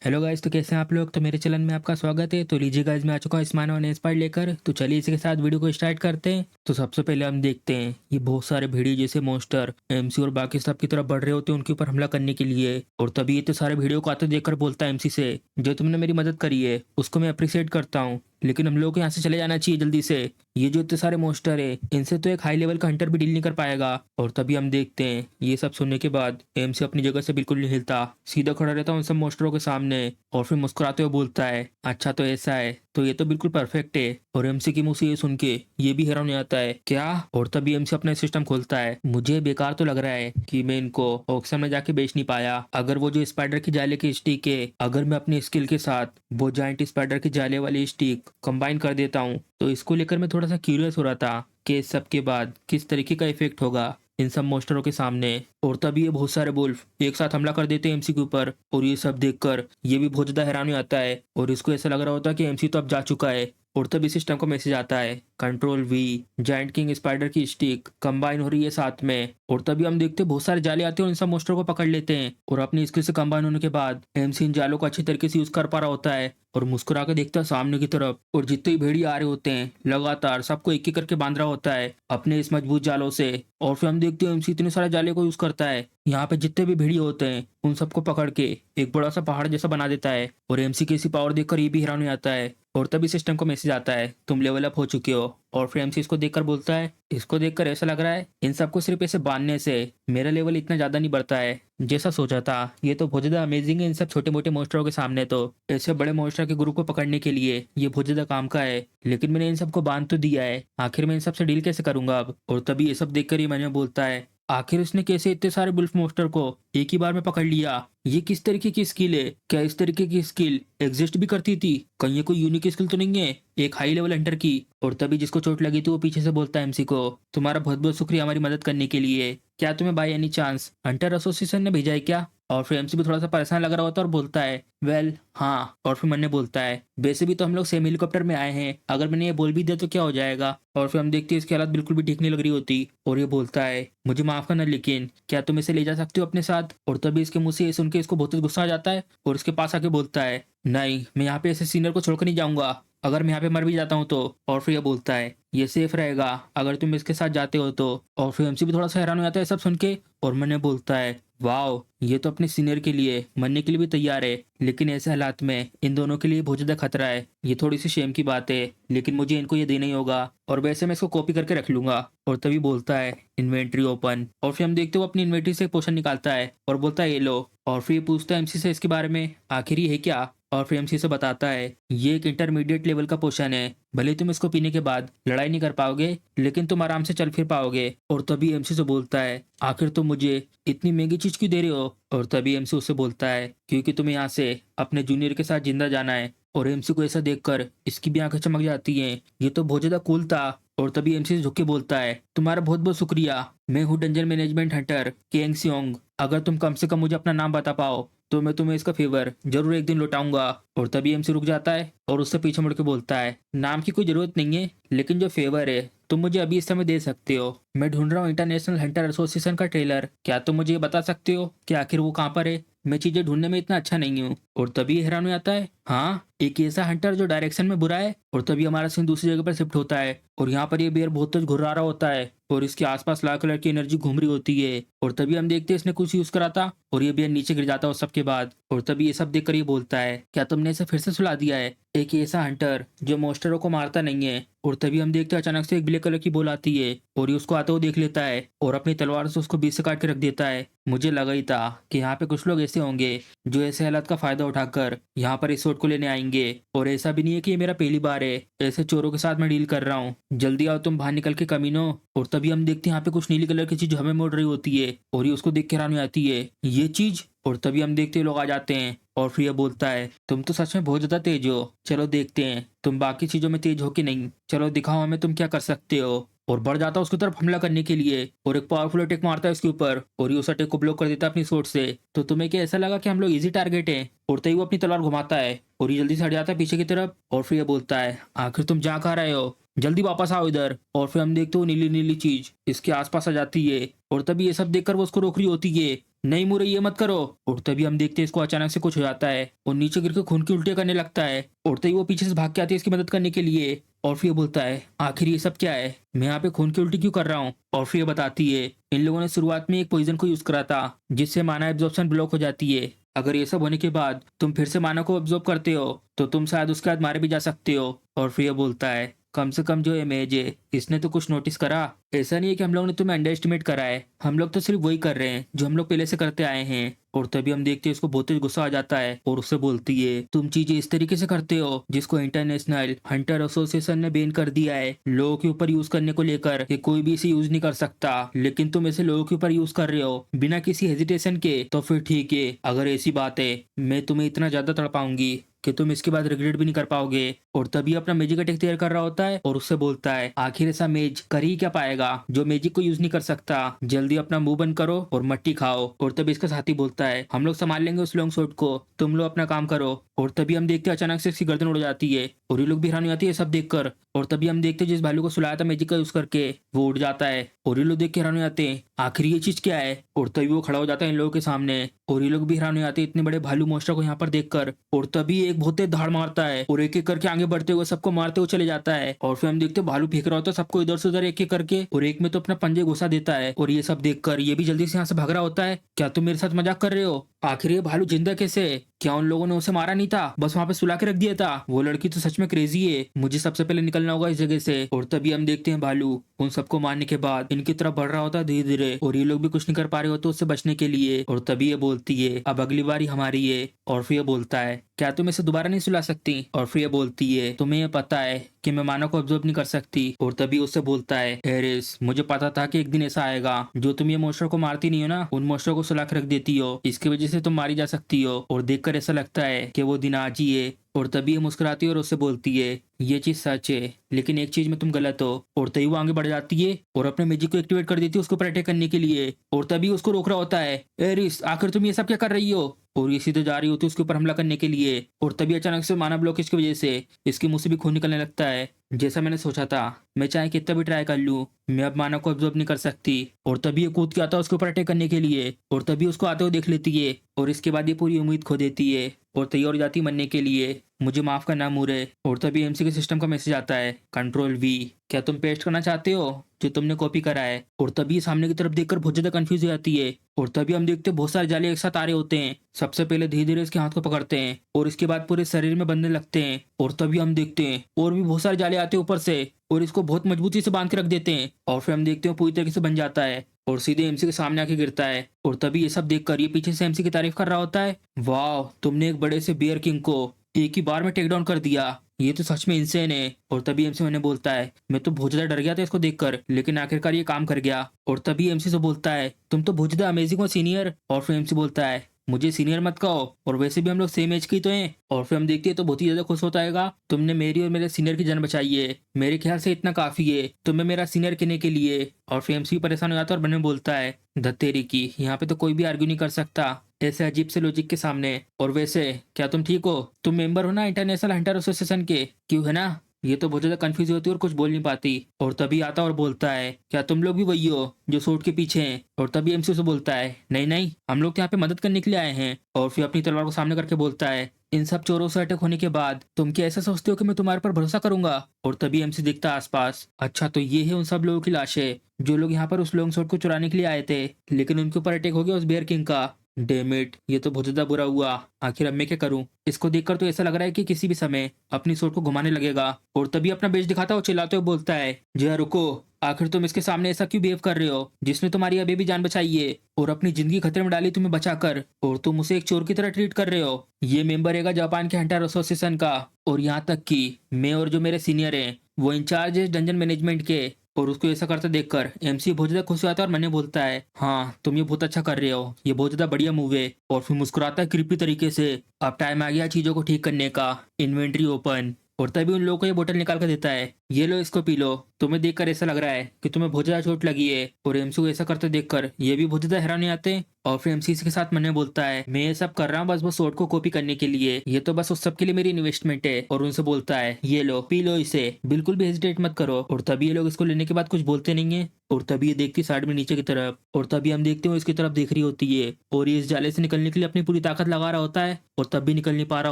Hello guys, तो कैसे हैं आप लोग। तो मेरे चैनल में आपका स्वागत है। तो लीजिए गाइस, मैं आ चुका हूँ स्माइल और नेस्पाइड लेकर। तो चलिए इसके साथ वीडियो को स्टार्ट करते हैं। तो सबसे पहले हम देखते हैं ये बहुत सारे भेड़िए जैसे मॉन्स्टर एमसी और बाकी सब की तरफ बढ़ रहे होते हैं उनके ऊपर हमला करने के लिए। और तभी ये तो सारे वीडियो को आते देखकर बोलता है एमसी से, जो तुमने मेरी मदद करी है उसको मैं अप्रिशिएट करता हूँ, लेकिन हम लोग को यहाँ से चले जाना चाहिए जल्दी से। ये जो इतने सारे मॉन्स्टर है इनसे तो एक हाई लेवल का हंटर भी डील नहीं कर पाएगा। और तभी हम देखते हैं ये सब सुनने के बाद एमसी अपनी जगह से बिल्कुल नहीं हिलता, सीधा खड़ा रहता है उन सब मॉन्स्टरों के सामने और फिर मुस्कुराते हुए बोलता है, अच्छा तो ऐसा है, तो ये तो बिल्कुल परफेक्ट है। और एमसी की मुंह से ये सुन के ये भी हैरान हो जाता है, क्या। और तभी एमसी अपना सिस्टम खोलता है। मुझे बेकार तो लग रहा है कि मैं इनको ऑक्शन में जाके बेच नहीं पाया। अगर वो जो स्पाइडर की जाले की स्टिक है, अगर मैं अपनी स्किल के साथ वो जाइंट स्पाइडर की जाले वाली स्टिक कंबाइन कर देता हूँ, तो इसको लेकर मैं थोड़ा सा क्यूरियस हो रहा था कि इस सब के बाद किस तरीके का इफेक्ट होगा इन सब मॉन्स्टरों के सामने। और तभी ये बहुत सारे वुल्फ एक साथ हमला कर देते हैं एमसी के ऊपर। और ये सब देखकर ये भी बहुत ज्यादा हैरान हो आता है और इसको ऐसा लग रहा होता है कि एमसी तो अब जा चुका है। और तभी सिस्टम को मैसेज आता है, control we, giant king spider की स्टिक कंबाइन हो रही है साथ में। और तभी हम देखते हैं बहुत सारे जाले आते हैं और इन सब मॉन्स्टरों को पकड़ लेते हैं। और अपनी स्किल से कंबाइन होने के बाद एमसी इन जालों को अच्छी तरीके से यूज कर पा रहा होता है और मुस्कुरा के देखता है सामने की तरफ। और जितने ही भेड़िए आ रहे होते हैं लगातार सबको एक एक करके बांध रहा होता है अपने इस मजबूत जालों से। और फिर हम देखते हैं एमसी इतने सारे जाले को यूज करता है, यहाँ पे जितने भी भेड़िए होते हैं उन सबको पकड़ के एक बड़ा सा पहाड़ जैसा बना देता है। और एमसी की इसी पावर देखकर ये भी हैरान हो जाता है। और तभी सिस्टम को मैसेज आता है, तुम लेवल अप हो चुके हो। और फिर एमसी इसको देखकर बोलता है, इसको देखकर ऐसा लग रहा है इन सबको सिर्फ ऐसे बांधने से मेरा लेवल इतना ज्यादा नहीं बढ़ता है जैसा सोचा था। ये तो बहुत ज्यादा अमेजिंग है इन सब छोटे मोटे मॉन्स्टरों के सामने। तो ऐसे बड़े मॉन्स्टर के ग्रुप को पकड़ने के लिए ये बहुत ज्यादा काम का है, लेकिन मैंने इन सबको बांध तो दिया है, आखिर मैं इन सबसे डील कैसे करूंगा अब। और तभी ये सब देखकर ही मैंने बोलता है, आखिर उसने कैसे इतने सारे बुल्फ मॉन्स्टर को एक ही बार में पकड़ लिया। ये किस तरीके की स्किल है, क्या इस तरीके की स्किल एग्जिस्ट भी करती थी, कहीं ये कोई यूनिक स्किल तो नहीं है एक हाई लेवल हंटर की। और तभी जिसको चोट लगी थी वो पीछे से बोलता है एमसी को, तुम्हारा बहुत बहुत शुक्रिया हमारी मदद करने के लिए, क्या तुम्हें by any chance Hunter association ने भेजा है क्या। और फिर एमसी भी थोड़ा सा परेशान लग रहा होता है और बोलता है, वेल हाँ। और फिर मन बोलता है, वैसे भी तो हम लोग सेम हेलीकॉप्टर में आए हैं, अगर मैंने ये बोल भी दिया तो क्या हो जाएगा। और फिर हम देखते हैं इसकी हालत बिल्कुल भी ठीक नहीं लग रही होती और ये बोलता है, मुझे माफ करना लेकिन क्या तुम इसे ले जा सकते हो अपने साथ। और तभी इसके मुंह से ये सुन के इसको बहुत गुस्सा आ जाता है और इसके पास आके बोलता है, नहीं मैं यहाँ पे ऐसे सीनियर को छोड़कर नहीं जाऊंगा, अगर मैं यहाँ पे मर भी जाता हूँ तो। और फिर ये बोलता है, ये सेफ रहेगा अगर तुम इसके साथ जाते हो तो। और फिर एमसी भी थोड़ा सा हैरान हो जाता है सब सुन के और मैंने बोलता है, वाओ ये तो अपने सीनियर के लिए मरने के लिए भी तैयार है, लेकिन ऐसे हालात में इन दोनों के लिए बहुत ज्यादा खतरा है, ये थोड़ी सी शेम की बात है, लेकिन मुझे इनको ये देना ही होगा और वैसे मैं इसको कॉपी करके रख लूंगा। और तभी बोलता है, इन्वेंट्री ओपन। और फिर हम देखते हो अपनी इन्वेंट्री से एक पोशन निकालता है और बोलता है, ये लो। और फिर ये पूछता है एमसी से इसके बारे में, आखिर ये है क्या। और फिर एमसी से बताता है, ये एक इंटरमीडिएट लेवल का पोशन है, भले तुम इसको पीने के बाद लड़ाई नहीं कर पाओगे लेकिन तुम आराम से चल फिर पाओगे। और तभी एमसी से बोलता है, आखिर तुम मुझे इतनी महंगी चीज क्यों दे रहे हो। और तभी एमसी उससे बोलता है, क्योंकि तुम्हें यहाँ से अपने जूनियर के साथ जिंदा जाना है। और एमसी को ऐसा देखकर इसकी भी आंखें चमक जाती हैं, ये तो बहुत ज्यादा कूल था। और तभी एमसी से झुक के बोलता है, तुम्हारा बहुत बहुत शुक्रिया, मैं हूँ डेंजर मैनेजमेंट हंटर केंग सियोंग, अगर तुम कम से कम मुझे अपना नाम बता पाओ तो मैं तुम्हें इसका फेवर जरूर एक दिन लौटाऊंगा। और तभी एमसी रुक जाता है और उससे पीछे मुड़ के बोलता है, नाम की कोई जरूरत नहीं है, लेकिन जो फेवर है तुम मुझे अभी इस समय दे सकते हो। मैं ढूंढ रहा हूँ इंटरनेशनल हंटर एसोसिएशन का ट्रेलर, क्या तुम मुझे ये बता सकते हो कि आखिर वो कहाँ पर है। मैं चीजें ढूंढने में इतना अच्छा नहीं हूँ। और तभी हैरान हो जाता है, हाँ एक ऐसा हंटर जो डायरेक्शन में बुरा है। और तभी हमारा सीन दूसरी जगह पर शिफ्ट होता है और यहाँ पर ये बेयर बहुत तेज घुर्रा रहा होता है और इसके आसपास लाल कलर की एनर्जी घूम रही होती है। और तभी हम देखते हैं इसने कुछ यूज करा था और ये बेयर नीचे गिर जाता है उस सबके बाद। और तभी ये सब देखकर ये बोलता है, क्या तुमने इसे फिर से सुला दिया है, एक ऐसा हंटर जो मॉन्स्टरों को मारता नहीं है। और तभी हम देखते हैं अचानक से एक ब्लैक कलर की बॉल आती है और ये उसको आते हुए देख लेता है और अपनी तलवार से उसको बीच से काट के रख देता है। मुझे लगा ही था कि यहाँ पे कुछ लोग ऐसे होंगे जो ऐसे हालात का फायदा उठाकर यहाँ पर इस स्वॉर्ड को लेने आएंगे। और ऐसा भी नहीं है कि ये मेरा पहली बार है ऐसे चोरों के साथ मैं डील कर रहा हूँ, जल्दी आओ तुम बाहर निकल के कमीनो। और तभी हम देखते हैं यहाँ पे कुछ नीली कलर की चीज हमें मोड़ रही होती है और ये उसको देख के हैरान हो जाती है, ये चीज। और तभी हम देखते हैं लोग आ जाते हैं और फिर ये बोलता है, तुम तो सच में बहुत ज्यादा तेज हो, चलो देखते हैं तुम बाकी चीजों में तेज हो कि नहीं, चलो दिखाओ हमें तुम क्या कर सकते हो। और बढ़ जाता है उसकी तरफ हमला करने के लिए और एक पावरफुल अटैक मारता है उसके ऊपर और ये उस अटैक को ब्लॉक कर देता है अपनी सोर्ट से। तो तुम्हें क्या ऐसा लगा कि हम लोग इजी टारगेट हैं। और तभी वो अपनी तलवार घुमाता है और ये जल्दी से हट जाता है पीछे की तरफ और फिर ये बोलता है, आखिर तुम जा कहाँ रहे हो, जल्दी वापस आओ इधर। और फिर हम देखते हो नीली नीली चीज इसके आसपास आ जाती है और तभी ये सब देखकर वो उसको रोक रही होती है, नहीं मुरे ये मत करो। और तभी हम देखते हैं इसको अचानक से कुछ हो जाता है और नीचे गिर के खून की उल्टियां करने लगता है। और तभी वो पीछे से भाग के आती है इसकी मदद करने के लिए। और फिर ये बोलता है आखिर ये सब क्या है, मैं यहाँ पे खून की उल्टी क्यों कर रहा हूँ। और फिर ये बताती है इन लोगों ने शुरुआत में एक पॉइजन को यूज करा था जिससे माना एब्जॉर्प्शन ब्लॉक हो जाती है। अगर ये सब होने के बाद तुम फिर से माना को ऑब्जॉर्व करते हो तो तुम शायद उसके बाद मारे भी जा सकते हो। और फिर ये बोलता है कम से कम जो इमेज है इसने तो कुछ नोटिस करा। ऐसा नहीं है कि हम लोगों ने तुम्हें अंडर एस्टिमेट करा है, हम लोग तो सिर्फ वही कर रहे हैं जो हम लोग पहले से करते आए हैं। और तभी हम देखते हैं उसको बहुत तेज गुस्सा आ जाता है और उससे बोलती है तुम चीजें इस तरीके से करते हो जिसको इंटरनेशनल हंटर एसोसिएशन ने बैन कर दिया है लोगों के ऊपर यूज करने को लेकर कि कोई भी इसे यूज नहीं कर सकता, लेकिन तुम इसे लोगों के ऊपर यूज कर रहे हो बिना किसी हेजिटेशन के। तो फिर ठीक है, अगर ऐसी बात है मैं तुम्हें इतना ज्यादा तड़पाऊंगी कि तुम इसके बाद रिग्रेट भी नहीं कर पाओगे। और तभी अपना मैजिक अटैक तैयार कर रहा होता है और उससे बोलता है आखिर ऐसा मेज कर ही क्या पाएगा जो मैजिक को यूज नहीं कर सकता, जल्दी अपना मुंह बंद करो और मट्टी खाओ। और तभी इसका साथी बोलता है हम लोग संभाल लेंगे उस लॉन्ग शॉट को, तुम लोग अपना काम करो। और तभी हम देखते हैं अचानक से इसकी गर्दन उड़ जाती है और ये लोग भी हैरान हो जाती है सब देखकर। और तभी हम देखते हैं जिस भालू को सुलाया था मैजिक का यूज करके वो उड़ जाता है और ये लोग देख के हैरान हो जाते हैं आखिर ये चीज क्या है। और तभी वो खड़ा हो जाता है इन लोगों के सामने और ये लोग भी हैरान हो जाते हैं इतने बड़े भालू मोस्टर को यहाँ पर देखकर। और तभी एक बहुत तेज धाड़ मारता है और एक एक करके आगे बढ़ते हुए सबको मारते हुए चले जाता है। और फिर हम देखते हैं भालू फेंक रहा होता है सबको इधर से उधर एक एक करके और एक में तो अपना पंजे घुसा देता है। और ये सब देखकर ये भी जल्दी से यहाँ से भाग रहा होता है। क्या तुम मेरे साथ मजाक कर रहे हो, आखिर ये भालू जिंदा कैसे है, क्या उन लोगों ने उसे मारा नहीं था बस वहां पे सुला के रख दिया था। वो लड़की तो सच में क्रेजी है, मुझे सबसे पहले निकलना होगा इस जगह से। और तभी हम देखते हैं भालू उन सबको मारने के बाद इनकी तरफ बढ़ रहा होता है धीरे धीरे और ये लोग भी कुछ नहीं कर पा रहे होते उससे बचने के लिए। और तभी ये बोलती है अब अगली बारी हमारी है। और फिर ये बोलता है क्या तुम इसे दोबारा नहीं सुला सकती। और फिर ये बोलती है तुम्हें ये पता है कि मैं मानव को ऑब्जर्व नहीं कर सकती। और तभी उससे बोलता है एरिस मुझे पता था कि एक दिन ऐसा आएगा जो तुम ये मोस्टर को मारती नहीं हो ना उन मोस्टर को सुला के रख देती हो, इसकी वजह से तुम मारी जा सकती हो। और देखकर ऐसा लगता है कि वो दिन आज ही है। और तभी ये मुस्कुराती है और उससे बोलती है ये चीज सच है लेकिन एक चीज में तुम गलत हो। और तभी वो आगे बढ़ जाती है और अपने मैजिक को एक्टिवेट कर देती है उसको ऊपर अटैक करने के लिए। और तभी उसको रोक रहा होता है एरिस आखिर तुम ये सब क्या कर रही हो। और ये सीधे जा रही होती है उसके ऊपर हमला करने के लिए। और तभी अचानक से मानव ब्लॉकेज की वजह से इसके मुंह से भी खून निकलने लगता है। जैसा मैंने सोचा था, मैं चाहे कितना भी ट्राई कर लूं मैं अब मानव को ऑब्जर्व नहीं कर सकती। और तभी ये कूद के आता है उसके ऊपर अटैक करने के लिए और तभी उसको आते हुए देख लेती है और इसके बाद ये पूरी उम्मीद खो देती है और तैयार हो जाती है मरने के लिए। मुझे माफ करना मुरे। और तभी एमसी के सिस्टम का मैसेज आता है कंट्रोल V, क्या तुम पेस्ट करना चाहते हो जो तुमने कॉपी करा है। और तभी सामने की तरफ देखकर बहुत ज्यादा कंफ्यूज हो जाती है। और तभी हम देखते हैं बहुत सारे जाले एक साथ आ रहे होते हैं। सबसे पहले धीरे धीरे इसके हाथ को पकड़ते हैं और इसके बाद पूरे शरीर में बंधने लगते हैं। और तभी हम देखते हैं और भी बहुत सारे जाले आते हैं ऊपर से और इसको बहुत मजबूती से बांध के रख देते हैं। और फिर हम देखते हैं पूरी तरीके से बन जाता है और सीधे एमसी के सामने आके गिरता है। और तभी ये सब देखकर ये पीछे से एमसी की तारीफ कर रहा होता है वाह तुमने एक बड़े से बियर किंग को एक ही बार में टेक डाउन कर दिया, ये तो सच में इंसेन है। और तभी एमसी मैंने बोलता है मैं तो बहुत ज्यादा डर गया था इसको देखकर लेकिन आखिरकार ये काम कर गया। और तभी एमसी से बोलता है तुम तो बहुत ज्यादा अमेजिंग हो सीनियर। और फिर एमसी बोलता है मुझे सीनियर मत कहो और वैसे भी हम लोग सेम एज की तो हैं। और फिर हम देखते हैं तो बहुत ही ज्यादा खुश होता है तुमने मेरी और मेरे सीनियर की जान बचाई है, मेरे ख्याल से इतना काफी है तुम्हें मेरा सीनियर कहने के लिए। और फिर एमसी परेशान हो जाता है और बनने बोलता है धत्तेरी की यहाँ पे तो कोई भी आर्ग्यू नहीं कर सकता ऐसे अजीब से लॉजिक के सामने। और वैसे क्या तुम ठीक हो, तुम मेंबर हो ना इंटरनेशनल हंटर एसोसिएशन के, क्यों है ना। ये तो बहुत ज्यादा कंफ्यूज होती है और कुछ बोल नहीं पाती। और तभी आता और बोलता है क्या तुम लोग भी वही हो जो सूट के पीछे हैं। और तभी एमसी से बोलता है नहीं नहीं हम लोग तो यहाँ पे मदद करने के लिए आए हैं। और फिर अपनी तलवार को सामने करके बोलता है इन सब चोरों से अटैक होने के बाद तुम क्या ऐसा सोचते हो कि मैं तुम्हारे पर भरोसा करूंगा। और तभी एमसी दिखता है आसपास, अच्छा तो ये है उन सब लोगों की लाशें जो लोग यहाँ पर उस लॉन्ग शॉट को चुराने के लिए आए थे लेकिन उनके ऊपर अटैक हो गया उस बेयर किंग का। डेमिट ये तो बहुत ज्यादा बुरा हुआ, आखिर अब मैं क्या करूं। इसको देखकर तो ऐसा लग रहा है कि किसी भी समय अपनी सोच को घुमाने लगेगा। और तभी अपना बेच दिखाता हुआ चिल्लाते हुए बोलता है जया रुको, आखिर तुम इसके सामने ऐसा क्यों बिहेव कर रहे हो जिसने तुम्हारी अभी भी जान बचाई है और अपनी जिंदगी खतरे में डाली तुम्हें बचाकर, और तुम उसे एक चोर की तरह ट्रीट कर रहे हो। ये मेंबर है जापान के हंटर एसोसिएशन का और यहाँ तक कि मैं और जो मेरे सीनियर हैं वो इंचार्ज है डंजन मैनेजमेंट के। और उसको ऐसा करता देखकर एमसी बहुत ज्यादा खुश होता है और मैंने बोलता है हाँ तुम ये बहुत अच्छा कर रहे हो, ये बहुत ज्यादा बढ़िया मूव है। और फिर मुस्कुराता है क्रीपी तरीके से, अब टाइम आ गया चीजों को ठीक करने का, इन्वेंट्री ओपन। और तभी उन लोगों को ये बोतल निकाल कर देता है ये लो इसको पी लो। तुम्हें देखकर ऐसा लग रहा है कि तुम्हें बहुत ज्यादा चोट लगी है। और एमसी को ऐसा करते देखकर ये भी बहुत ज्यादा हैरान हो जाते हैं। और फिर एमसी इसके साथ मन में बोलता है, मैं ये सब कर रहा हूँ बस वो शॉट को कॉपी करने के लिए, ये तो बस उस सब के लिए मेरी इन्वेस्टमेंट है। और उनसे बोलता है, ये लो पी लो इसे, बिल्कुल भी हेजिटेट मत करो। और तभी ये लोग इसको लेने के बाद कुछ बोलते नहीं है। और तभी ये देखती साइड में नीचे की तरफ, और तभी हम देखते हैं इसकी तरफ देख रही होती है। और ये इस जाले से निकलने के लिए अपनी पूरी ताकत लगा रहा होता है, और तब भी निकल नहीं पा रहा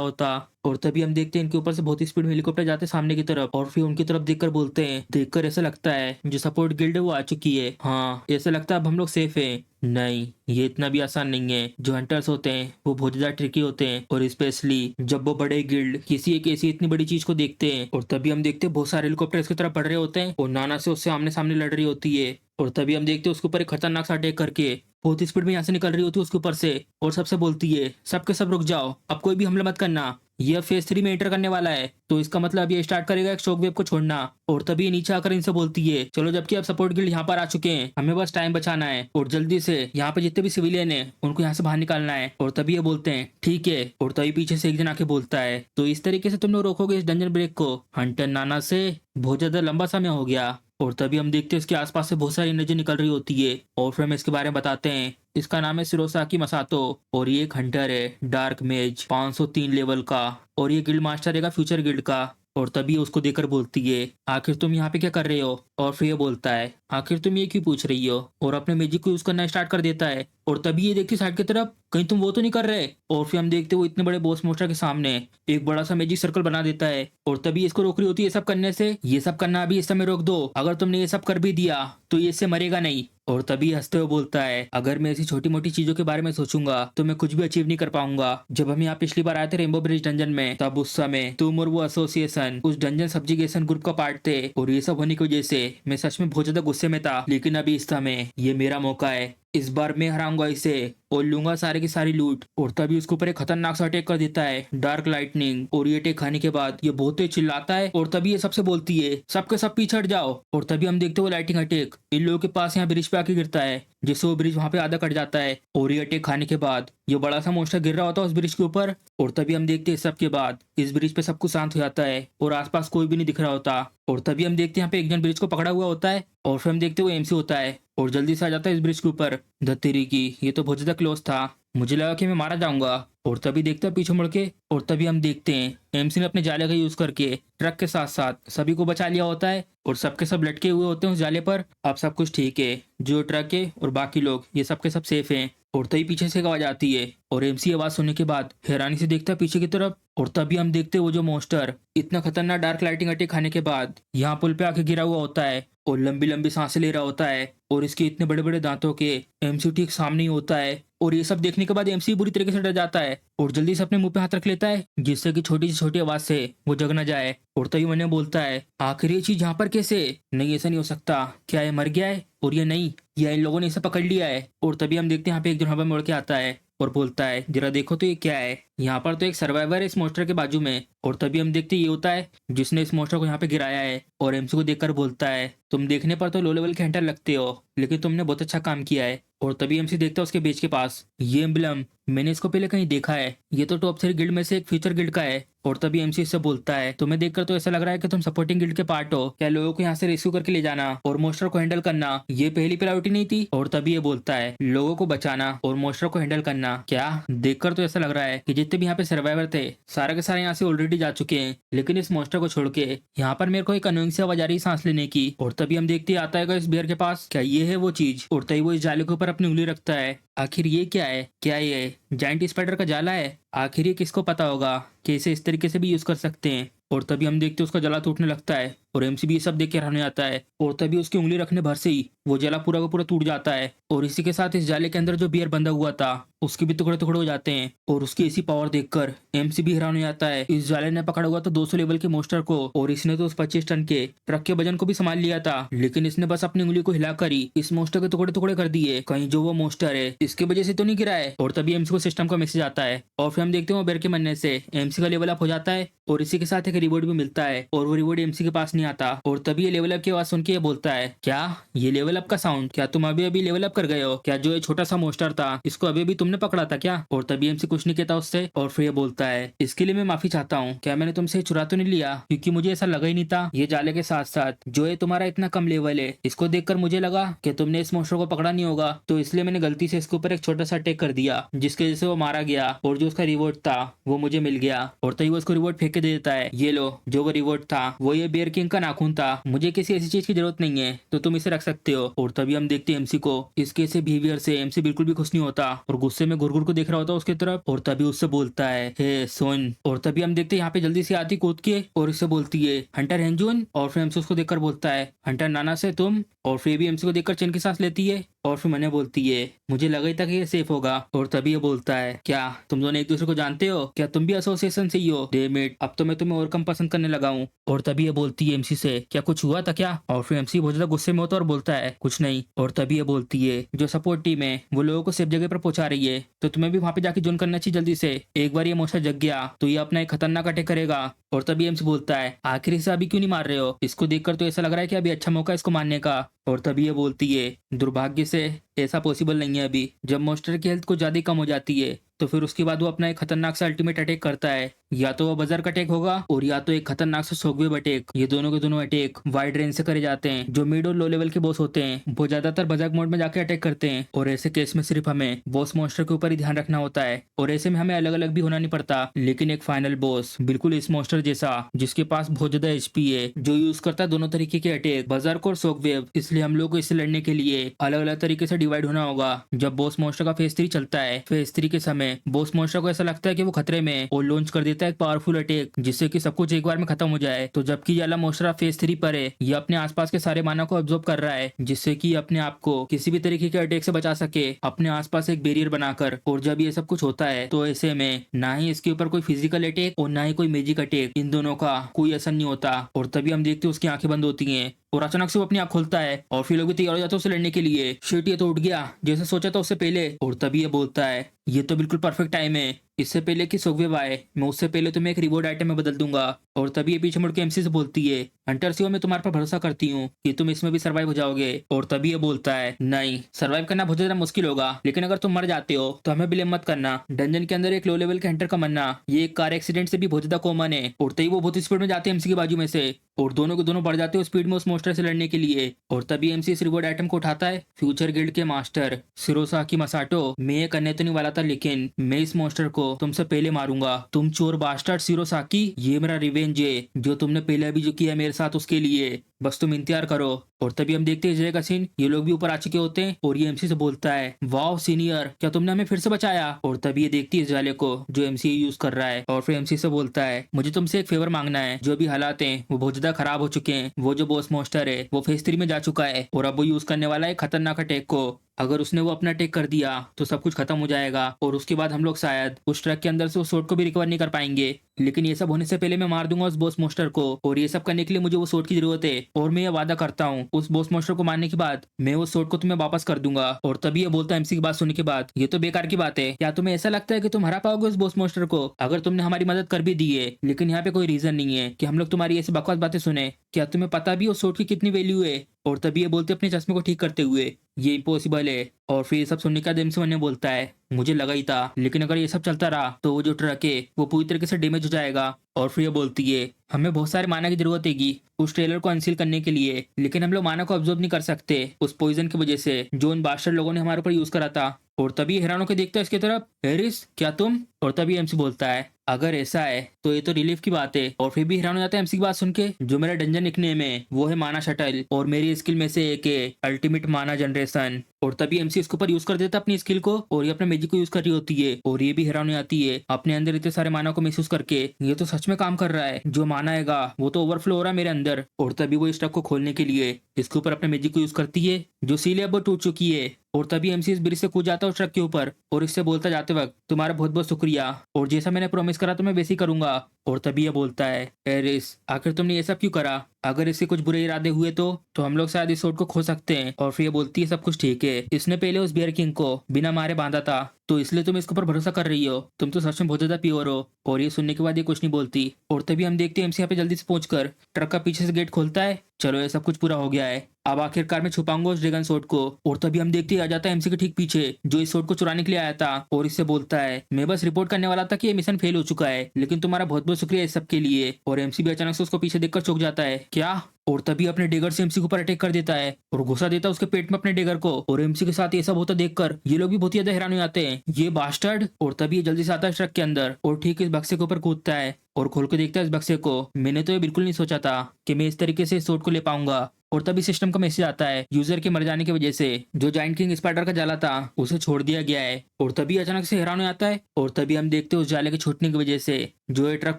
होता। और तभी हम देखते हैं इनके ऊपर से बहुत ही स्पीड में हेलीकॉप्टर जाते हैं सामने की तरफ। और फिर उनकी तरफ देखकर बोलते हैं, देखकर ऐसा लगता है जो सपोर्ट गिल्ड है वो आ चुकी है। हाँ, ऐसा लगता है अब हम लोग सेफ हैं। नहीं, ये इतना भी आसान नहीं है। जो हंटर्स होते हैं वो बहुत ज्यादा ट्रिकी होते हैं, और स्पेशली जब वो बड़े गिल्ड किसी एक ऐसी इतनी बड़ी चीज को देखते हैं। और तभी हम देखते हैं बहुत सारे हेलीकॉप्टर इसकी तरफ बढ़ रहे होते हैं, और नाना से उससे आमने सामने लड़ रही होती है। और तभी हम देखते हैं उसके ऊपर एक खतरनाक सा अटैक करके बहुत ही स्पीड में यहाँ से निकल रही होती है उसके ऊपर से। और सबसे बोलती है, सबके सब रुक जाओ, अब कोई भी हमला मत करना, ये फेज 3 में एंटर करने वाला है, तो इसका मतलब ये स्टार्ट करेगा एक शॉक वेव को छोड़ना। और तभी ये नीचे आकर इनसे बोलती है, चलो जबकि अब सपोर्ट गिल्ड यहाँ पर आ चुके हैं, हमें बस टाइम बचाना है, और जल्दी से यहाँ पे जितने भी सिविलियन हैं उनको यहाँ से बाहर निकालना है। और तभी ये बोलते हैं, ठीक है। और तभी पीछे से एक जन आके बोलता है, तो इस तरीके से तुम लोग रोकोगे इस डंजन ब्रेक को? हंटर नाना से बहुत ज्यादा लंबा समय हो गया। और तभी हम देखते हैं इसके आसपास से बहुत सारी एनर्जी निकल रही होती है। और फिर हमें इसके बारे में बताते हैं, इसका नाम है सिरोसाकी मसातो, और ये एक हंटर है डार्क मेज 503 लेवल का, और ये गिल्ड मास्टर है फ्यूचर गिल्ड का। और तभी उसको देखकर बोलती है, आखिर तुम यहाँ पे क्या कर रहे हो? और फिर ये बोलता है, आखिर तुम ये क्यों पूछ रही हो? और अपने मैजिक को यूज करना स्टार्ट कर देता है। और तभी ये देखती साइड की तरफ, कहीं तुम वो तो नहीं कर रहे? और फिर हम देखते वो इतने बड़े बॉस मोस्टर के सामने एक बड़ा सा मैजिक सर्कल बना देता है। और तभी इसको रोक रही होती है ये सब करने से, ये सब करना अभी इस समय रोक दो, अगर तुमने ये सब कर भी दिया तो ये इससे मरेगा नहीं। और तभी हंसते हुए बोलता है, अगर मैं ऐसी छोटी मोटी चीजों के बारे में सोचूंगा तो मैं कुछ भी अचीव नहीं कर पाऊंगा। जब हम यहाँ पिछली बार आए थे रेनबो ब्रिज डंजन में, तब उस समय तुम और वो एसोसिएशन उस डंजन सब्जिगेशन ग्रुप का पार्ट थे, और ये सब होने की वजह से मैं सच में बहुत ज्यादा गुस्से में था। लेकिन अभी इस समय ये मेरा मौका है, इस बार मैं हराऊंगा इसे और लूंगा सारे की सारी लूट। और तभी उसके ऊपर एक खतरनाक सा अटैक कर देता है डार्क लाइटनिंग। और ये अटैक खाने के बाद ये बहुत तेज चिल्लाता है, और तभी ये सबसे बोलती है, सबके सब पीछे हट जाओ। और तभी हम देखते हो लाइटिंग अटैक इन लोगों के पास यहाँ ब्रिज पे आके गिरता है, जिससे वो ब्रिज वहां पे आधा कट जाता है। और ये अटैक खाने के बाद ये बड़ा सा मोस्टर गिर रहा होता है उस ब्रिज के ऊपर। और तभी हम देखते हैं सबके बाद इस ब्रिज पे सब कुछ शांत हो जाता है, और आसपास कोई भी नहीं दिख रहा होता। और तभी हम देखते हैं यहाँ पे एक जन ब्रिज को पकड़ा हुआ होता है, और फिर हम देखते हैं वो एमसी होता है, और जल्दी से आ जाता है इस ब्रिज के ऊपर। धत्तेरी की, ये तो बहुत ज्यादा क्लोज था, मुझे लगा कि मैं मारा जाऊंगा। और तभी देखता है पीछे मुड़ के, और तभी हम देखते हैं एमसी ने अपने जाले का यूज करके ट्रक के साथ साथ सभी को बचा लिया होता है, और सबके सब लटके हुए होते हैं उस जाले पर। अब सब कुछ ठीक है, जो ट्रक है और बाकी लोग ये सबके सब सेफ हैं। और तभी पीछे से एक आवाज आती है, और एमसी आवाज सुनने के बाद हैरानी से देखता है पीछे की तरफ। और तभी हम देखते हैं वो जो मोस्टर इतना खतरनाक डार्क लाइटिंग अटैक खाने के बाद यहाँ पुल पे आके गिरा हुआ होता है, और लंबी लंबी सांसें ले रहा होता है, और इसके इतने बड़े बड़े दांतों के एमसी ठीक सामने ही होता है। और ये सब देखने के बाद एमसी बुरी तरीके से डर जाता है, और जल्दी से अपने मुंह पे हाथ रख लेता है, जिससे कि छोटी सी छोटी आवाज से वो जग न जाए। और तभी मैंने बोलता है, आखिर ये चीज यहाँ पर कैसे? नहीं, ऐसा नहीं हो सकता, क्या ये मर गया है? और ये नहीं, या इन लोगों ने इसे पकड़ लिया है। और तभी हम देखते हैं यहाँ पे एक जन हवा में उड़ के आता है, और बोलता है, जरा देखो तो ये क्या है? यहाँ पर तो एक सर्वाइवर है इस मोस्टर के बाजू में। और तभी हम देखते ये होता है जिसने इस मोस्टर को यहाँ पे गिराया है, और एमसी को देखकर बोलता है, तुम देखने पर तो लो लेवल के हंटर लगते हो, लेकिन तुमने बहुत अच्छा काम किया है। और तभी एमसी देखता है उसके बेच के पास, ये एम्बलम मैंने इसको पहले कहीं देखा है, ये तो टॉप 3 गिल्ड में से एक फ्यूचर गिल्ड का है। और तभी एमसी इससे बोलता है, तुम्हें देखकर तो ऐसा लग रहा है कि तुम सपोर्टिंग गिल्ड के पार्ट हो, क्या लोगों को यहाँ से रेस्क्यू करके ले जाना और मोस्टर को हैंडल करना ये पहली प्रायोरिटी नहीं थी? और तभी ये बोलता है, लोगों को बचाना और मोस्टर को हैंडल करना? क्या? देखकर तो ऐसा लग रहा है कि जितने भी यहाँ पे सर्वाइवर थे सारे के सारे यहाँ से ऑलरेडी जा चुके हैं, लेकिन इस मोस्टर को छोड़ के यहाँ पर मेरे को एक अनोइंग सी आवाज आ रही सांस लेने की। और तभी हम देखते आता है इस बियर के पास, क्या ये है वो चीज? और तभी वो इस जाले के ऊपर अपनी उंगली रखता है, आखिर ये क्या है? क्या ये जायंट स्पाइडर का जाला है? आखिर ये किसको पता होगा कि इसे इस तरीके से भी यूज कर सकते हैं? और तभी हम देखते उसका जला टूटने लगता है, और एमसी भी ये सब देख के हैरान हो जाता है। और तभी उसकी उंगली रखने भर से ही वो जला पूरा का पूरा टूट जाता है, और इसी के साथ इस जाले के अंदर जो बियर बंधा हुआ था उसके भी टुकड़े टुकड़े हो जाते हैं। और उसकी ऐसी पावर देखकर एमसी भी हैरान हो जाता है। इस जाले ने पकड़ा हुआ था 200 लेवल के मोस्टर को, और इसने तो उस 25 टन के ट्रक के वजन को भी संभाल लिया था, लेकिन इसने बस अपनी उंगली को हिलाकर ही इस मोस्टर के टुकड़े टुकड़े कर दिए। कहीं जो वो मोस्टर है इसकी वजह से तो नहीं गिरा है? और तभी एमसी को सिस्टम का मैसेज आता है, और फिर हम देखते हैं वो बियर के मरने से एमसी का लेवल अप हो जाता है, और इसी के साथ एक रिवॉर्ड भी मिलता है, और वो रिवॉर्ड एमसी के पास नहीं आता। और तभी ये लेवल अप की आवाज सुन के ये बोलता है, क्या ये लेवल अप का साउंड? क्या तुम अभी अभी लेवल अप कर गए हो? क्या जो ये छोटा सा मोस्टर था इसको अभी भी तुमने तुमने पकड़ा था क्या? और तभी एमसी कुछ नहीं कहता उससे और फिर ये बोलता है इसके लिए मैं माफी चाहता हूँ, क्या मैंने तुमसे चुरा तो नहीं लिया? क्योंकि मुझे ऐसा लगा ही नहीं था। ये जाले के साथ साथ जो ये तुम्हारा इतना कम लेवल है, इसको देखकर मुझे लगा कि तुमने इस मॉन्स्टर को पकड़ा नहीं होगा, तो इसलिए मैंने गलती से इसके ऊपर एक छोटा सा अटैक कर दिया, जिसकी वजह से वो मारा गया और जो उसका रिवॉर्ड था वो मुझे मिल गया। और तभी वो उसको रिवॉर्ड फेंक के दे देता है, ये लो जो वो रिवॉर्ड था वो ये बेयर किंग का नाखून था, मुझे किसी ऐसी चीज की जरूरत नहीं है तो तुम इसे रख सकते हो। और तभी हम देखते हैं एमसी को, इसके ऐसे बिहेवियर से एमसी बिल्कुल भी खुश नहीं होता और गुस्से में गुरगुर को देख रहा होता है उसकी तरफ। और तभी उससे बोलता है हे सुन। और तभी हम देखते हैं यहाँ पे जल्दी से आती कूद के और इससे बोलती है हंटर हेंजून। और फिर एमसी उसको देखकर बोलता है हंटर नाना से तुम। और फिर भी एमसी को देखकर चैन की सांस लेती है और फिर मैंने बोलती है मुझे लगा ही था कि ये सेफ होगा। और तभी ये बोलता है क्या तुम दोनों एक दूसरे को जानते हो? क्या तुम भी एसोसिएशन से ही हो? डैम इट, अब तो मैं तुम्हें और कम पसंद करने लगा हूँ। और तभी ये बोलती है एमसी से क्या कुछ हुआ था क्या? और फिर एमसी बहुत ज्यादा गुस्से में होता है और बोलता है कुछ नहीं। और तभी ये बोलती है जो सपोर्ट टीम है वो लोगों को सेफ जगह पर पहुंचा रही है, तो तुम्हें भी वहां पे जाके ज्वाइन करना चाहिए जल्दी से। एक बार ये मोस्टर जग गया तो ये अपना एक खतरनाक अटैक करेगा। और तभी एमसी बोलता है आखिर इसे अभी क्यों नहीं मार रहे हो? इसको देखकर तो ऐसा लग रहा है कि अभी अच्छा मौका है इसको मारने का। और तभी ये बोलती है दुर्भाग्य से ऐसा पॉसिबल नहीं है अभी। जब मॉन्स्टर की हेल्थ कुछ ज्यादा ही कम हो जाती है तो फिर उसके बाद वो अपना एक खतरनाक सा अल्टीमेट अटैक करता है, या तो वो बजर्क अटैक होगा और या तो एक खतरनाक सा शॉकवेव अटैक। ये दोनों के दोनों अटैक वाइड रेंज से करे जाते हैं। जो मिड और लो लेवल के बॉस होते हैं वो ज्यादातर बजर्क मोड में जाके अटैक करते हैं और ऐसे केस में सिर्फ हमें बॉस मॉन्स्टर के ऊपर ही ध्यान रखना होता है और ऐसे में हमें अलग अलग भी होना नहीं पड़ता। लेकिन एक फाइनल बॉस बिल्कुल इस मॉन्स्टर जैसा जिसके पास बहुत ज्यादा एचपी है, जो यूज करता है दोनों तरीके के अटैक बजर्क और शॉकवेव, इसलिए हम लोग को इससे लड़ने के लिए अलग अलग तरीके से डिवाइड होना होगा। जब बॉस मॉन्स्टर का फेज 3 चलता है, फेज 3 के समय बॉस मॉन्स्टर को ऐसा लगता है कि वो खतरे में है और लॉन्च कर देता है एक पावरफुल अटैक जिससे कि सब कुछ एक बार में खत्म हो जाए। तो जबकि ये वाला मॉन्स्टर फेज 3 पर है, ये अपने आसपास के सारे माना को ऑब्जॉर्व कर रहा है जिससे कि अपने आप को किसी भी तरीके के अटैक से बचा सके अपने आसपास एक बैरियर बनाकर। और जब ये सब कुछ होता है तो ऐसे में ना ही इसके ऊपर कोई फिजिकल अटैक और ना ही कोई मैजिक अटैक, इन दोनों का कोई असर नहीं होता। और तभी हम देखते हैं उसकी आंखें बंद होती हैं और अचानक से वो अपनी आंख खोलता है और फिर लोग भी तैयार हो जाते हैं उसे लड़ने के लिए। शिट, ये तो उठ गया जैसे सोचा था उससे पहले। और तभी ये बोलता है ये तो बिल्कुल परफेक्ट टाइम है, इससे पहले कि शॉकवेव आए मैं उससे पहले तुम्हें एक रिवॉर्ड आइटम में बदल दूंगा। और तभी ये पीछे मुड़ के एमसी से बोलती है हंटर सियो, मैं तुम्हारे पर भरोसा करती हूँ कि तुम इसमें भी सर्वाइव हो जाओगे। और तभी ये बोलता है नहीं, सर्वाइव करना बहुत ज्यादा मुश्किल होगा, लेकिन अगर तुम मर जाते हो तो हमें ब्लेम मत करना। डंजन के अंदर एक लो लेवल के हंटर का मरना ये एक कार एक्सीडेंट से भी बहुत ज्यादा कॉमन है। और तभी वो बहुत स्पीड में जाते हैं एमसी की बाजू में से और दोनों के दोनों बढ़ जाते हैं स्पीड में उस मॉन्स्टर से लड़ने के लिए। और तभी एमसी इस रिवॉर्ड आइटम को उठाता है। फ्यूचर गिल्ड के मास्टर सिरोसाकी मसाटो, मैं ये करने तो नहीं वाला था, लेकिन मैं इस मॉन्स्टर को तुमसे पहले मारूंगा। तुम चोर बास्टर्ड सिरोसाकी, ये मेरा रिवेंज है जो तुमने पहले अभी जो किया मेरे साथ उसके लिए, बस तुम इंतजार करो। और तभी हम देखते हैं जय का सीन, ये लोग भी ऊपर आ चुके होते हैं और ये एमसी से बोलता है वाओ सीनियर, क्या तुमने हमें फिर से बचाया। और तभी ये देखती है जाले को जो एमसी यूज कर रहा है और फिर एमसी से बोलता है मुझे तुमसे एक फेवर मांगना है। जो भी हालात हैं वो बहुत ज्यादा खराब हो चुके हैं, वो जो बॉस मॉन्स्टर है वो फेज 3 में जा चुका है और अब वो यूज करने वाला है खतरनाक अटैक को। अगर उसने वो अपना अटैक कर दिया तो सब कुछ खत्म हो जाएगा और उसके बाद हम लोग शायद उस ट्रक के अंदर से उस सोट को भी रिकवर नहीं कर पाएंगे। लेकिन ये सब होने से पहले मैं मार दूंगा उस बॉस मॉन्स्टर को और ये सब करने के लिए मुझे वो सोट की जरूरत है। और मैं ये वादा करता हूँ उस बॉस मॉन्स्टर को मारने के बाद मैं उस सोट को तुम्हें वापस कर दूंगा। और तभी ये बोलता है एमसी की बात सुनने के बाद ये तो बेकार की बात है, क्या तुम्हें ऐसा लगता है कि तुम हरा पाओगे उस बॉस मॉन्स्टर को? अगर तुमने हमारी मदद कर भी दी है, लेकिन यहाँ पे कोई रीजन नहीं है कि हम लोग तुम्हारी ऐसी बकवास बातें सुने। क्या तुम्हें पता भी उस सोट की कितनी वैल्यू है? और तभी ये बोलते अपने चश्मे को ठीक करते हुए ये इम्पॉसिबल है। और फिर ये सब सुनने के बाद एमसी ने बोलता है मुझे लगा ही था, लेकिन अगर ये सब चलता रहा तो वो जो ट्रक है वो पूरी तरीके से डैमेज हो जाएगा। और फिर ये बोलती है हमें बहुत सारे माना की जरूरत हैगी उस ट्रेलर को अनसील करने के लिए, लेकिन हम लोग माना को ऑब्जर्व नहीं कर सकते उस पॉइजन की वजह से जो उन बास्टर लोगों ने हमारे ऊपर यूज करा था। और तभी हैरान होकर देखता है इसकी तरफ, हैरिस क्या तुम? और तभी एमसी बोलता है अगर ऐसा है तो ये तो रिलीफ की बात है। और फिर भी हैरान हो जाता है एमसी की बात सुन के, जो मेरा डंजन निकनेम है वो है माना शटल और मेरी स्किल में से एक है अल्टीमेट माना जनरेशन। और तभी एमसी इसके ऊपर यूज कर देता है अपनी स्किल को और ये अपने मैजिक को यूज कर रही होती है और ये भी हैरान हो जाती है अपने अंदर इतने सारे माना को महसूस करके, ये तो सच में काम कर रहा है, जो माना आएगा वो तो ओवरफ्लो हो रहा है मेरे अंदर। और तभी वो इस ट्रक को खोलने के लिए इसके ऊपर अपने मैजिक को यूज करती है जो सीले अब वो टूट चुकी है। और तभी एमसी इस ब्रिज से कूद जाता है उस ट्रक के ऊपर और इससे बोलता जाते वक्त तुम्हारा बहुत बहुत शुक्रिया और जैसा मैंने प्रॉमिस करा तो मैं वैसे ही करूंगा। और तभी ये बोलता है एरिस आखिर तुमने ये सब क्यों करा? अगर इसके कुछ बुरे इरादे हुए तो हम लोग शायद इस सोट को खो सकते हैं। और फिर ये बोलती है सब कुछ ठीक है, इसने पहले उस बियर किंग को बिना मारे बांधा था तो इसलिए तुम इसके ऊपर भरोसा कर रही हो? तुम तो सच में बहुत ज्यादा प्योर हो। और ये सुनने के बाद ये कुछ नहीं बोलती और तभी हम देखते हैं एमसी यहाँ पे जल्दी से पहुंचकर ट्रक का पीछे से गेट खोलता है। चलो ये सब कुछ पूरा हो गया है, अब आखिरकार मैं छुपाऊंगा उस ड्रैगन सोड को। और तभी हम देखते ही आ जाता है एमसी के ठीक पीछे जो इस सोड को चुराने के लिए आया था और इससे बोलता है मैं बस रिपोर्ट करने वाला था कि ये मिशन फेल हो चुका है, लेकिन तुम्हारा बहुत बहुत शुक्रिया इस सब के लिए। और एमसी भी अचानक से उसको पीछे देखकर चौंक जाता है, क्या? और तभी अपने डेगर से एमसी के ऊपर अटैक कर देता है और घुसा देता है उसके पेट में अपने डेगर को। और एमसी के साथ ये सब होता देखकर ये लोग भी बहुत ही ज्यादा हैरान हो जाते हैं, ये बास्टर्ड। और तभी ये जल्दी से आता है ट्रक के अंदर और ठीक इस बक्से के ऊपर कूदता है और खोल के देखता है इस बक्से को। मैंने तो ये बिल्कुल नहीं सोचा था कि मैं इस तरीके से इस सोड को ले पाऊंगा। और तभी सिस्टम का मैसेज आता है यूजर के मर जाने की वजह से जो जाइंट किंग स्पाइडर का जाला था उसे छोड़ दिया गया है। और तभी अचानक से हैरान हो जाता है और तभी हम देखते हैं उस जाले के छूटने की वजह से जो ये ट्रक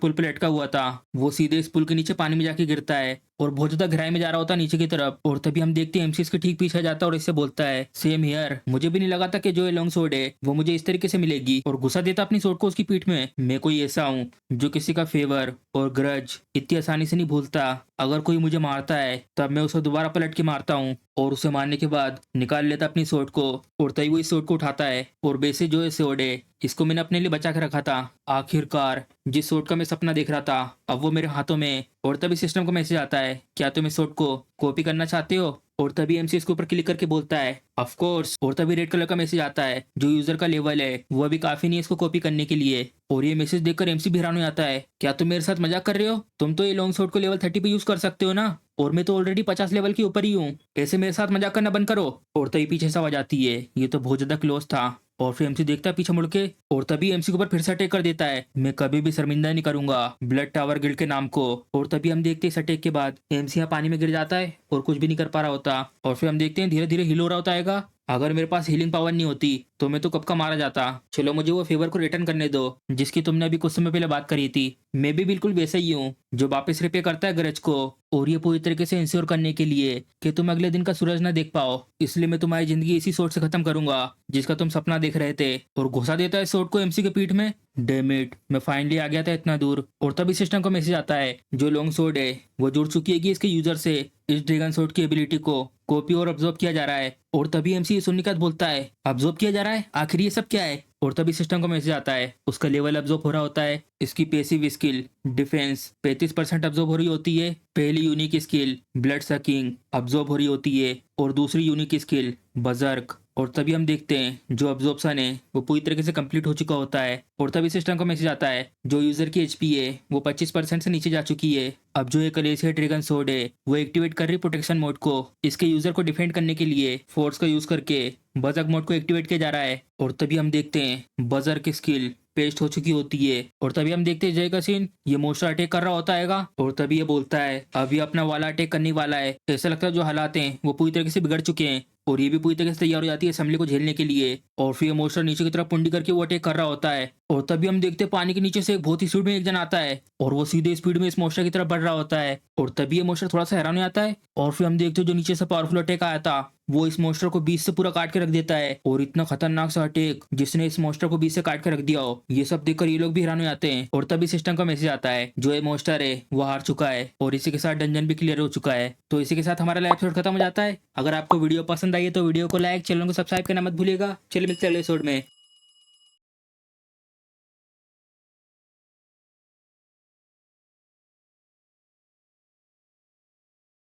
पुल पे लटका हुआ था वो सीधे इस पुल के नीचे पानी में जाके गिरता है और बहुत ज्यादा गहराई में जा रहा होता है नीचे की तरफ। और तभी हम देखते हैं एमसी इसके ठीक पीछे जाता है और इससे बोलता है सेम हियर, मुझे भी नहीं लगा था कि जो ये लॉन्ग सोड है वो मुझे इस तरीके से मिलेगी। और घुसा देता अपनी सोड को उसकी पीठ में। मैं कोई ऐसा हूँ जो किसी का फेवर और ग्रज इतनी आसानी से नहीं भूलता। अगर कोई मुझे मारता है तब मैं उसे दोबारा पलट के मारता हूँ। और उसे मारने के बाद निकाल लेता अपनी सोड को और तभी वो इस सोड को उठाता है और बेसे जो ये सोड है इसको मैंने अपने लिए बचा के रखा था। आखिरकार जिस सोड का मैं सपना देख रहा था अब वो मेरे हाथों में। और तभी सिस्टम का मैसेज आता है क्या तुम इस सोड को कॉपी करना चाहते हो? और तभी एमसी इसके ऊपर क्लिक करके बोलता है ऑफ कोर्स। और तभी रेड कलर का मैसेज आता है जो यूजर का लेवल है वो अभी काफी नहीं है इसको कॉपी करने के लिए। और ये मैसेज देखकर एमसी भी हैरान हो जाता है, क्या तुम मेरे साथ मजाक कर रहे हो? तुम तो ये लॉन्ग शॉट को लेवल 30 पे यूज कर सकते हो ना, और मैं तो ऑलरेडी 50 लेवल के ऊपर ही हूँ, ऐसे मेरे साथ मजाक करना बंद करो। और तभी पीछे से आवाज आती है, ये तो बहुत ज्यादा क्लोज था। और फिर एमसी देखता है पीछे मुड़ के और तभी एमसी के ऊपर फिर से अटैक कर देता है, मैं कभी भी शर्मिंदा नहीं करूंगा ब्लड टावर गिल्ड के नाम को। और तभी हम देखते हैं इस अटैक के बाद एमसी यहाँ पानी में गिर जाता है और कुछ भी नहीं कर पा रहा होता। और फिर हम देखते हैं धीरे धीरे हील हो रहा होता है। अगर मेरे पास हीलिंग पावर नहीं होती तो मैं तो कब का मारा जाता। चलो मुझे वो फेवर को रिटर्न करने दो जिसकी तुमने अभी कुछ समय पहले बात करी थी। मैं भी बिल्कुल वैसा ही हूँ जो वापस रिपेयर करता है गरज को, और ये पूरी तरीके से इंश्योर करने के लिए कि तुम अगले दिन का सूरज ना देख पाओ, इसलिए मैं तुम्हारी जिंदगी इसी सोच से खत्म करूंगा जिसका तुम सपना देख रहे थे। और घुसा देता है सोट को एमसी के पीठ में। डैम इट, मैं फाइनली आ गया था इतना दूर। और तभी सिस्टम का मैसेज आता है जो लॉन्ग सोड है वो जुड़ चुकी है कि इसके यूजर से इस ड्रैगन सोड की एबिलिटी को कॉपी और ऑब्जर्व किया जा रहा है। और तभी एमसी सुनने के बाद बोलता है ऑब्जर्व किया जा रहा है, आखिर ये सब क्या है? और तभी सिस्टम का मैसेज आता है उसका लेवल ऑब्जर्व हो रहा होता है। इसकी पैसिव स्किल डिफेंस 35% ऑब्जर्व हो रही होती है, पहली unique skill blood sucking observe हो रही होती है, और दूसरी यूनिक स्किल बजर्क। और तभी हम देखते हैं जो अब्जॉर्प्शन है वो पूरी तरीके से कंप्लीट हो चुका होता है। और तभी सिस्टम का मैसेज आता है जो यूजर की एचपी है वो 25% से नीचे जा चुकी है। अब जो एक लेसिया ड्रैगन सोड है वो एक्टिवेट कर रही प्रोटेक्शन मोड को, इसके यूजर को डिफेंड करने के लिए फोर्स का यूज करके बजर्क मोड को एक्टिवेट किया जा रहा है। और तभी हम देखते हैं बजर्क स्किल पेस्ट हो चुकी होती है। और तभी हम देखते हैं जय का सीन, ये मोस्टर अटैक कर रहा होता है और तभी ये बोलता है अब ये अपना वाला अटैक करने वाला है। ऐसा लगता है जो हालात हैं वो पूरी तरीके से बिगड़ चुके हैं और ये भी पूरी तरीके से तैयार हो जाती है असम्बली को झेलने के लिए। और फिर मोस्टर नीचे की तरफ पुंडी करके वो अटैक कर रहा होता है। और तभी हम देखते हैं पानी के नीचे से एक बहुत ही स्पीड में एक जन आता है और वो सीधे स्पीड में इस मोस्टर की तरफ बढ़ रहा होता है। और तभी ये मोस्टर थोड़ा सा हैरान हो जाता है और फिर हम देखते हैं जो नीचे से पावरफुल अटैक आया था वो इस मोस्टर को बीच से पूरा काट के रख देता है। और इतना खतरनाक सा अटैक जिसने इस मोस्टर को बीच से काट के रख दिया हो, ये सब देखकर ये लोग भी हैरान हो जाते हैं। और तभी सिस्टम का मैसेज आता है जो ये मोस्टर है वो हार चुका है और इसी के साथ डंजन भी क्लियर हो चुका है। तो इसी के साथ हमारा एपिसोड खत्म हो जाता है। अगर आपको वीडियो पसंद आई है तो वीडियो को लाइक, चैनल को सब्सक्राइब करना मत भूलिएगा। चलिए मिलते हैं अगले एपिसोड में।